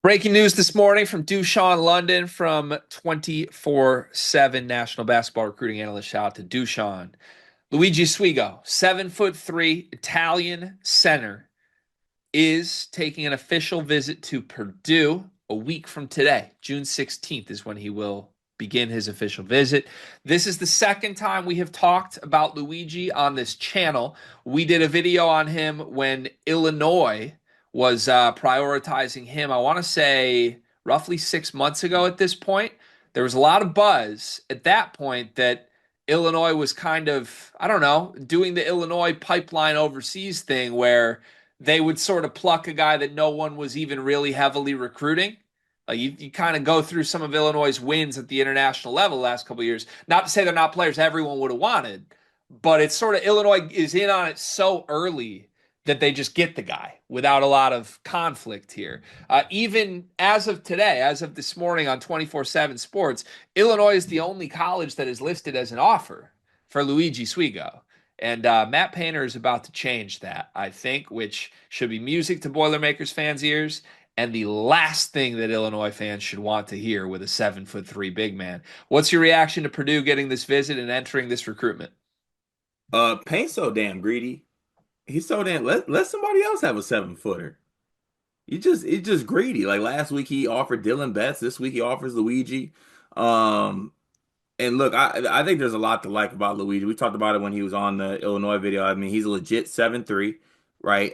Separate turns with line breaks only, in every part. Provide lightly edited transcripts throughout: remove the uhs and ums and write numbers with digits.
Breaking news this morning from Dushan London from 24/7 National Basketball Recruiting Analyst. Shout out to Dushan. Luigi Swiggo, 7'3" Italian center, is taking an official visit to Purdue a week from today. June 16th is when he will begin his official visit. This is the second time we have talked about Luigi on this channel. We did a video on him when Illinois was prioritizing him, I want to say roughly 6 months ago at this point. There was a lot of buzz at that point that Illinois was kind of, I don't know, doing the Illinois pipeline overseas thing where they would sort of pluck a guy that no one was even really heavily recruiting. Like you kind of go through some of Illinois' wins at the international level the last couple of years. Not to say they're not players everyone would have wanted, but it's sort of Illinois is in on it so early that they just get the guy without a lot of conflict here. Even as of today, as of this morning on 24/7 Sports, Illinois is the only college that is listed as an offer for Luigi Suigo. And Matt Painter is about to change that, I think, which should be music to Boilermakers fans' ears and the last thing that Illinois fans should want to hear with a 7'3" big man. What's your reaction to Purdue getting this visit and entering this recruitment?
Payne's so damn greedy. He's so damn let somebody else have a 7 footer. He's just greedy. Like last week he offered Dylan Betts. This week he offers Luigi. Um, and look, I think there's a lot to like about Luigi. We talked about it when he was on the Illinois video. I mean, he's a legit 7'3", right?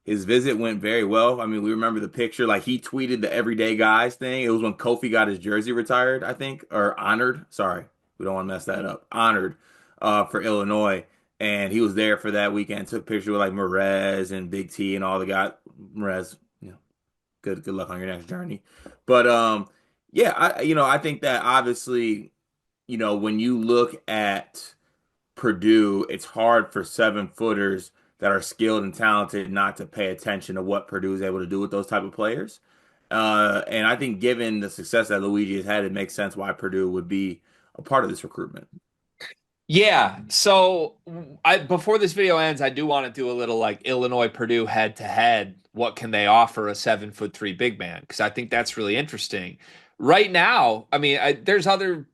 His visit went very well. I mean, we remember the picture. Like he tweeted the everyday guys thing. It was when Kofi got his jersey retired, I think, or honored. Sorry, we don't want to mess that up. Honored for Illinois. And he was there for that weekend. Took pictures with like Merez and Big T and all the guys. Merez, good luck on your next journey. But yeah, I think that obviously, when you look at Purdue, it's hard for 7 footers that are skilled and talented not to pay attention to what Purdue is able to do with those type of players. And I think given the success that Luigi has had, it makes sense why Purdue would be a part of this recruitment.
Yeah, so I before this video ends, I do want to do a little like Illinois Purdue head to head. What can they offer a 7'3" big man? Because I think that's really interesting. Right now, I mean, there's other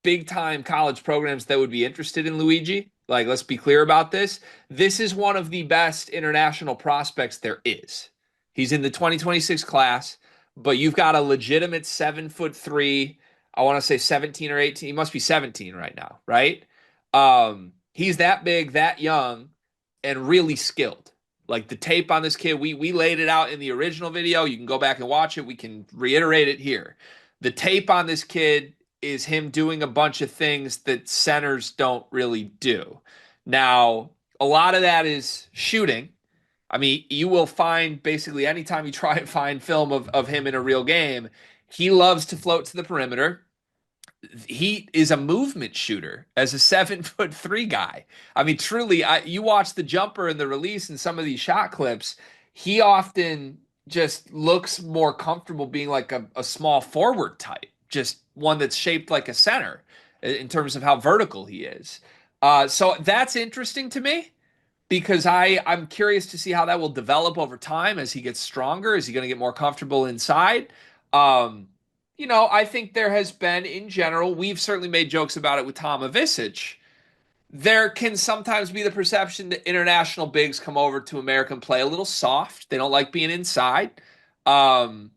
big time college programs that would be interested in Luigi. Like, let's be clear about this. This is one of the best international prospects there is. He's in the 2026 class, but you've got a legitimate 7'3". I want to say 17 or 18. He must be 17 right now, right? He's that big, that young, and really skilled. Like the tape on this kid, we laid it out in the original video. You can go back and watch it. We can reiterate it here. The tape on this kid is him doing a bunch of things that centers don't really do. Now, a lot of that is shooting. I mean, you will find basically anytime you try and find film of him in a real game, he loves to float to the perimeter. He is a movement shooter as a 7'3" guy. I mean, truly, you watch the jumper and the release and some of these shot clips, he often just looks more comfortable being like a small forward type, just one that's shaped like a center in terms of how vertical he is. So that's interesting to me because I'm curious to see how that will develop over time as he gets stronger. Is he going to get more comfortable inside? Um, I think there has been in general, we've certainly made jokes about it with Tom Ivisic. There can sometimes be the perception that international bigs come over to American play a little soft. They don't like being inside. Um,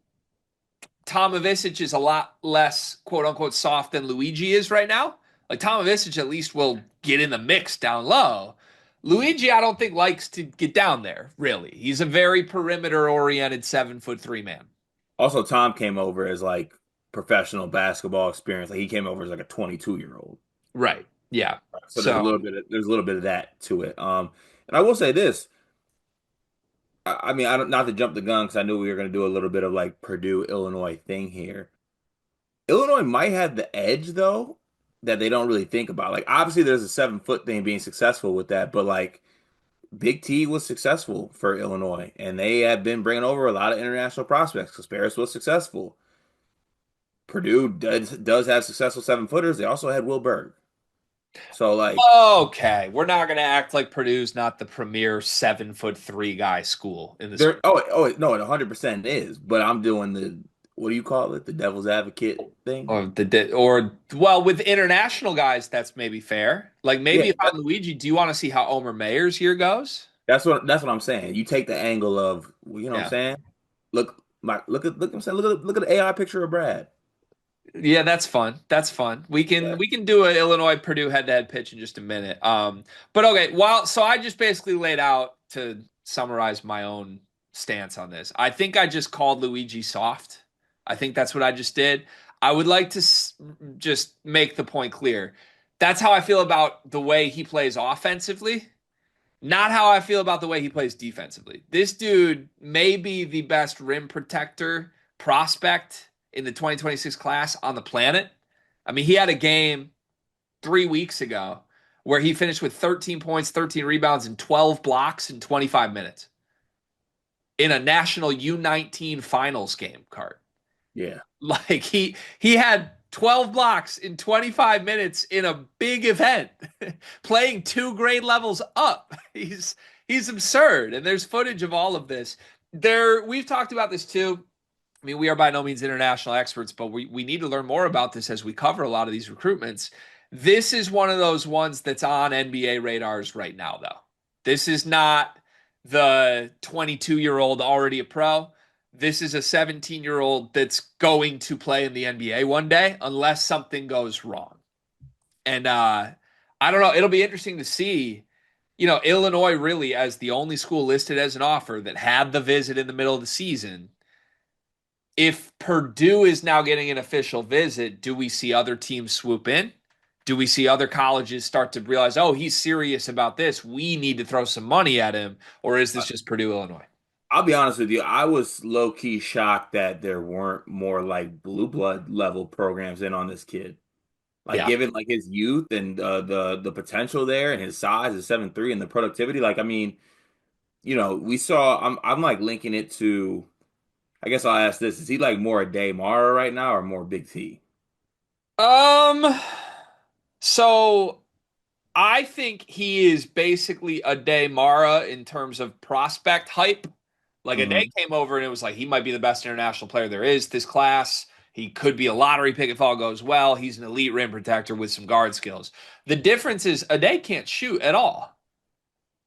Tom Ivisic is a lot less quote unquote soft than Luigi is right now. Like Tom Ivisic at least will get in the mix down low. Luigi, I don't think likes to get down there, really. He's a very perimeter oriented 7'3" man.
Also, Tom came over as like professional basketball experience. Like he came over as like a 22-year-old.
Right. Yeah.
So
So
there's a little bit of that to it. And I will say this. I mean, I don't not to jump the gun because I knew we were going to do a little bit of like Purdue, Illinois thing here. Illinois might have the edge though that they don't really think about. Like obviously there's a 7 foot thing being successful with that, but like Big T was successful for Illinois, and they have been bringing over a lot of international prospects. Kasparis was successful. Purdue does have successful 7 footers. They also had Will Berg. So like
Okay, we're not going to act like Purdue's not the premier 7'3" guy school in the
there,
sport.
oh no, it 100% is. But I'm doing the what do you call it? The devil's advocate thing.
Or well, with international guys, that's maybe fair. Like maybe
Yeah,
if I'm Luigi, do you want to see how Omer Mayer's year goes?
that's what I'm saying. You take the angle of you know what I'm
Yeah.
saying. Look. I'm saying look at the AI picture of Brad.
Yeah, that's fun. That's fun. We
Yeah.
can we can do an Illinois Purdue head-to-head pitch in just a minute. But okay, well, so I just basically laid out to summarize my own stance on this. I think I just called Luigi soft. I think that's what I just did. I would like to just make the point clear. That's how I feel about the way he plays offensively, not how I feel about the way he plays defensively. This dude may be the best rim protector prospect in the 2026 class on the planet. I mean, he had a game 3 weeks ago where he finished with 13 points, 13 rebounds, and 12 blocks in 25 minutes in a national U19 finals game card.
Yeah.
Like he had 12 blocks in 25 minutes in a big event, playing two grade levels up. He's absurd, and there's footage of all of this. We've talked about this too. I mean, we are by no means international experts, but we need to learn more about this as we cover a lot of these recruitments. This is one of those ones that's on NBA radars right now, though. This is not the 22-year-old already a pro. This is a 17-year-old that's going to play in the NBA one day unless something goes wrong. And I don't know. It'll be interesting to see, Illinois really as the only school listed as an offer that had the visit in the middle of the season. If Purdue is now getting an official visit, do we see other teams swoop in? Do we see other colleges start to realize, oh, he's serious about this? We need to throw some money at him. Or is this just Purdue, Illinois?
I'll be honest with you. I was low key shocked that there weren't more like blue blood level programs in on this kid. Like
Yeah.
given like his youth and the potential there and his size is 7'3" and the productivity. Like I mean, we saw. I'm like linking it to. I guess I'll ask this: is he like more a Day Mara right now or more Big T?
Um, so I think he is basically a Day Mara in terms of prospect hype. Like a day
Hmm.
came over and it was like he might be the best international player there is this class. He could be a lottery pick if all goes well. He's an elite rim protector with some guard skills. The difference is a day can't shoot at all,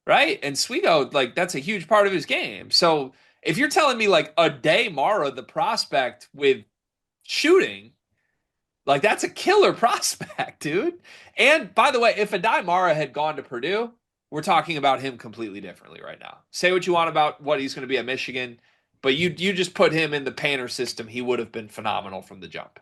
right? And Swiggo, like that's a huge part of his game. So if you're telling me like a day Mara, the prospect with shooting, like that's a killer prospect, dude. And by the way, if Adai Mara had gone to Purdue, we're talking about him completely differently right now. Say what you want about what he's going to be at Michigan, but you just put him in the Painter system, he would have been phenomenal from the jump.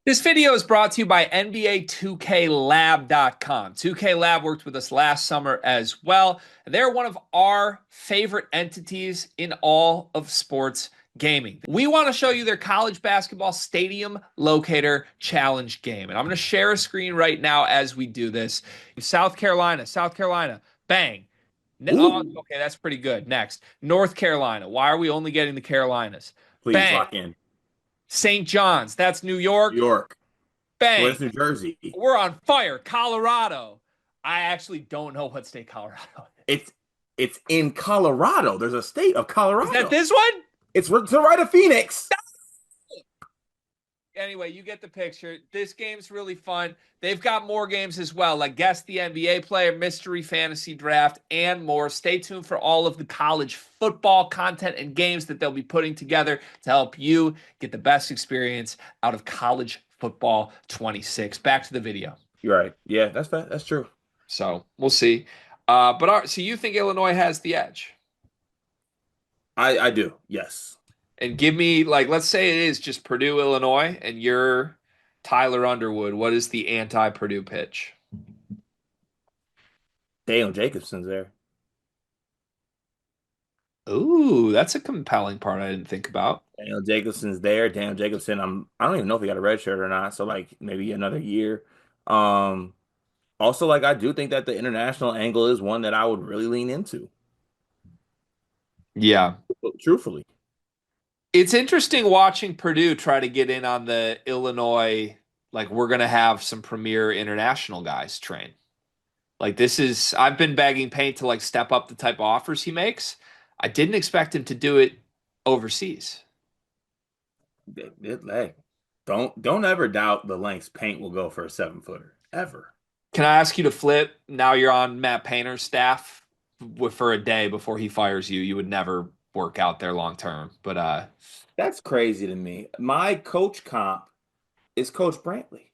This video is brought to you by NBA 2KLab.com. 2K Lab worked with us last summer as well, and they're one of our favorite entities in all of sports gaming. We want to show you their college basketball stadium locator challenge game, and I'm going to share a screen right now as we do this. South Carolina, bang. Oh,
Ooh,
okay, that's pretty good. Next, North Carolina. Why are we only getting the Carolinas?
please
Bang.
lock in.
St. John's, that's New
New
York.
York.
Bang.
Where's New Jersey?
We're on fire. Colorado. I actually don't know what state Colorado is.
It's it's in Colorado. There's a state of
Is that
Colorado.
this one?
It's to the right of Phoenix.
Anyway, you get the picture. This game's really fun. They've got more games as well, like Guess the NBA Player, Mystery Fantasy Draft, and more. Stay tuned for all of the college football content and games that they'll be putting together to help you get the best experience out of college football 26. Back to the video.
You're right. Yeah, that's true.
So we'll see. So you think Illinois has the edge?
I do. Yes.
And give me, like, let's say it is just Purdue, Illinois, and you're Tyler Underwood. What is the anti-Purdue pitch?
Daniel Jacobson's there.
Ooh, that's a compelling part I didn't think about.
Daniel Jacobson's there. Daniel Jacobson, I don't even know if he got a red shirt or not. So like maybe another year. Um, Also like I do think that the international angle is one that I would really lean into.
Yeah.
Truthfully.
It's interesting watching Purdue try to get in on the Illinois, like, we're going to have some premier international guys train. Like this is I've been begging Paint to like step up the type of offers he makes. I didn't expect him to do it overseas.
Hey, don't ever doubt the lengths Paint will go for a 7 footer ever.
Can I ask you to flip? Now you're on Matt Painter's staff for a day before he fires you. You would never work out there long term. But
That's crazy to me. My coach comp is Coach Brantley.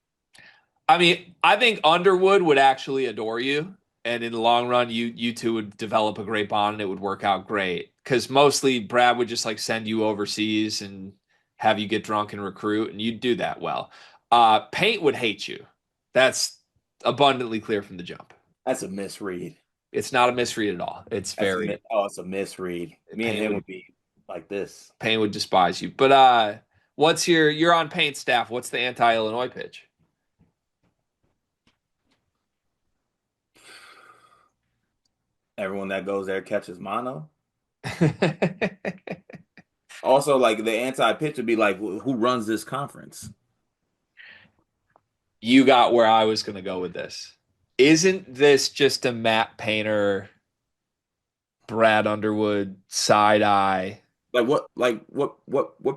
I mean, I think Underwood would actually adore you, and in the long run, you two would develop a great bond, and it would work out great. Because mostly Brad would just like send you overseas and have you get drunk and recruit, and you'd do that well. Paint would hate you. That's abundantly clear from the jump.
That's a misread.
It's not a misread at all. It's very
It's a misread. Me and
Paint
him
would
would be like this.
Paint would despise you. But what's you're on Paint staff? What's the anti-Illinois pitch?
Everyone that goes there catches mono. Also, like the anti-pitch would be like, who runs this conference?
You got where I was going to go with this. Isn't this just a Matt Painter, Brad Underwood side eye?
What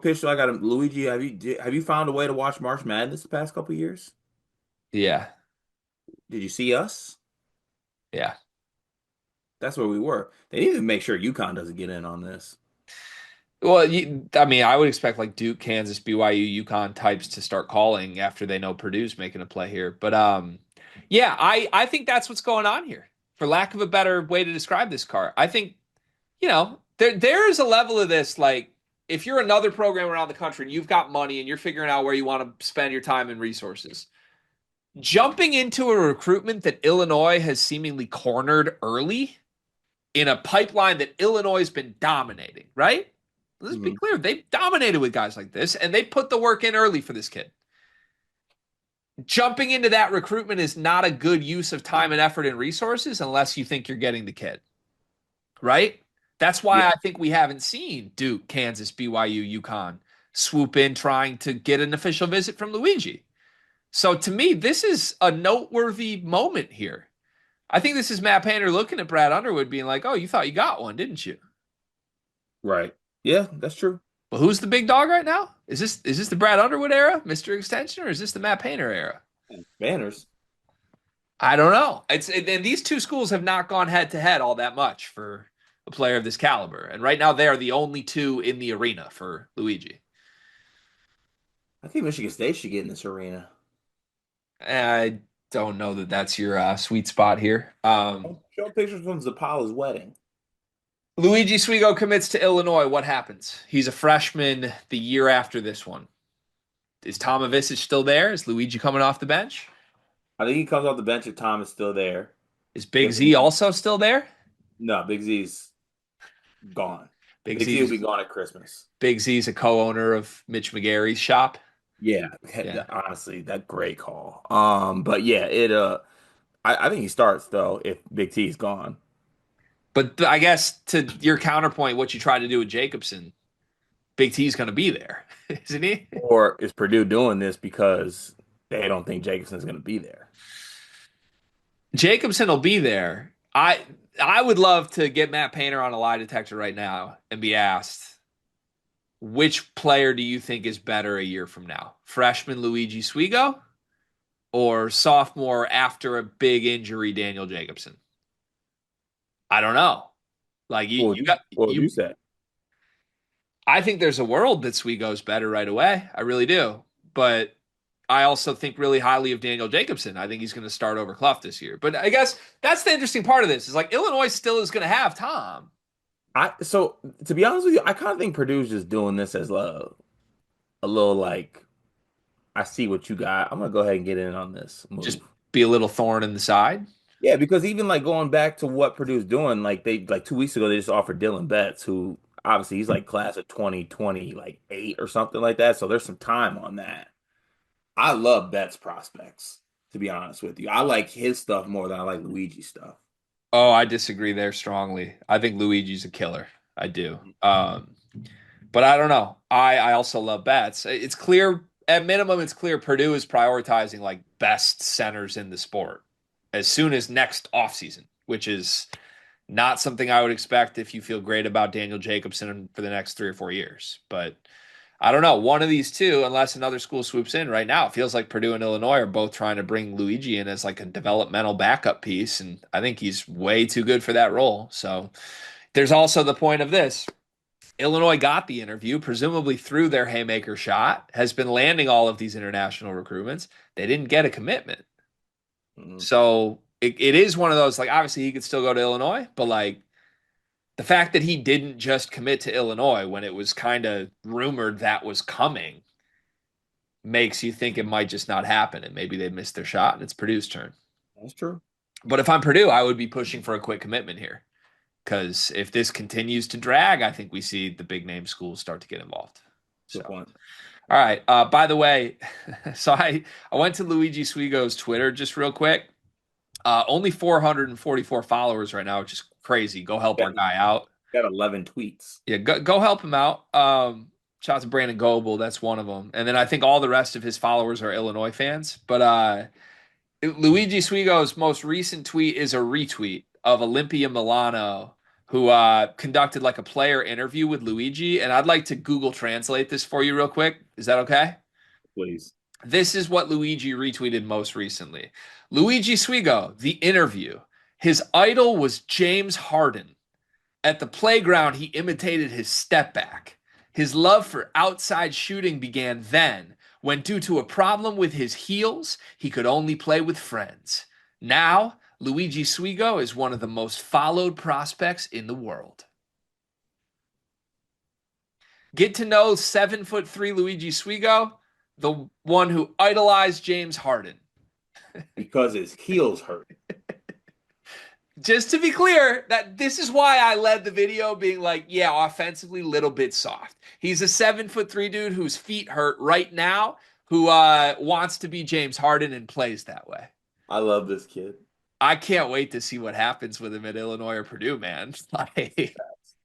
pitch do I got? Luigi, have you found a way to watch March Madness the past couple years?
Yeah,
Did you see us?
yeah.
That's where we were. They need to make sure UConn doesn't get in on this.
Well, I mean, I would expect like Duke, Kansas, BYU, UConn types to start calling after they know Purdue's making a play here. But yeah, I think that's what's going on here. For lack of a better way to describe this car, I think there is a level of this like if you're another program around the country and you've got money and you're figuring out where you want to spend your time and resources, jumping into a recruitment that Illinois has seemingly cornered early in a pipeline that Illinois has been dominating, right? Let's be
Mhm.
clear. They've dominated with guys like this, and they put the work in early for this kid. Jumping into that recruitment is not a good use of time and effort and resources unless you think you're getting the kid, right? That's why
Yeah,
I think we haven't seen Duke, Kansas, BYU, UConn swoop in trying to get an official visit from Luigi. So to me, this is a noteworthy moment here. I think this is Matt Painter looking at Brad Underwood being like, oh, you thought you got one, didn't you?
right. Yeah, that's true.
But who's the big dog right now? Is this the Brad Underwood era, Mr. Extension, or is this the Matt Painter era?
Banners.
I don't know. And these two schools have not gone head to head all that much for a player of this caliber. And right now they are the only two in the arena for Luigi.
I think Michigan State should get in this arena.
I don't know that that's your sweet spot here.
Show pictures from Zapala's wedding.
Luigi Swiggo commits to Illinois. What happens? He's a freshman the year after this one. Is Tomovicic still there? Is Luigi coming off the bench?
I think he comes off the bench if Tom is still there.
Is Big
If
Z also still there?
no, Big Z's gone.
Big
Big Z will
Z's
be gone at Christmas.
Big Z's a co-owner of Mitch McGarry's shop.
Yeah,
Yeah.
honestly, that great call. But yeah, I think he starts though if Big T is gone.
But I guess to your counterpoint, what you tried to do with Jacobson, Big T's going to be there, isn't he?
Or is Purdue doing this because they don't think Jacobson's going to be there?
Jacobson will be there. I would love to get Matt Painter on a lie detector right now and be asked, which player do you think is better a year from now? Freshman Luigi Swiggo or sophomore after a big injury Daniel Jacobson? I don't know. Like you got
What would
you
you say?
I think there's a world that Sweego's better right away. I really do. But I also think really highly of Daniel Jacobson. I think he's going to start over Clough this year. But I guess that's the interesting part of this is like Illinois still is going to have Tom.
So to be honest with you, I kind of think Purdue's just doing this as a little like I see what you got. I'm gonna go ahead and get in on this
Just
move.
be a little thorn in the side.
Yeah, because even like going back to what Purdue's doing, like they like 2 weeks ago they just offered Dylan Betts, who obviously he's like class of 2020, like 8 or something like that. So there's some time on that. I love Betts prospects, to be honest with you. I like his stuff more than I like Luigi's stuff.
Oh, I disagree there strongly. I think Luigi's a killer. I do. But I don't know. I also love bats. It's clear at minimum. It's clear Purdue is prioritizing like best centers in the sport. as soon as next offseason, which is not something I would expect if you feel great about Daniel Jacobson for the next 3 or 4 years. But I don't know. One of these two, unless another school swoops in right now, it feels like Purdue and Illinois are both trying to bring Luigi in as like a developmental backup piece. And I think he's way too good for that role. So there's also the point of this. Illinois got the interview, presumably through their haymaker shot, has been landing all of these international recruitments. They didn't get a commitment.
Mm-hmm.
So it is one of those, like, obviously he could still go to Illinois, but like the fact that he didn't just commit to Illinois when it was kind of rumored that was coming makes you think it might just not happen and maybe they missed their shot and it's Purdue's turn.
That's true.
But if I'm Purdue, I would be pushing for a quick commitment here because if this continues to drag, I think we see the big name schools start to get involved.
Good
So,
point.
all right. By the way, so I went to Luigi Swigo's Twitter just real quick. Only 444 followers right now, which is crazy. Go help our guy out.
Got 11 tweets.
Yeah, go help him out. Shout out to Brandon Goebel, that's one of them. And then I think all the rest of his followers are Illinois fans. But Luigi Swigo's most recent tweet is a retweet of Olympia Milano, who conducted like a player interview with Luigi. And I'd like to Google translate this for you real quick. Is that okay?
Please.
This is what Luigi retweeted most recently. Luigi Swiggo, the interview. His idol was James Harden. At the playground, he imitated his step back. His love for outside shooting began then, when due to a problem with his heels, he could only play with friends. Now, Luigi Swiggo is one of the most followed prospects in the world. Get to know 7'3" Luigi Swiggo, the one who idolized James Harden.
Because his heels hurt.
Just to be clear, that this is why I led the video being like, yeah, offensively, little bit soft. He's a 7'3" dude whose feet hurt right now, who wants to be James Harden and plays that way.
I love this kid.
I can't wait to see what happens with him at Illinois or Purdue, man. Like,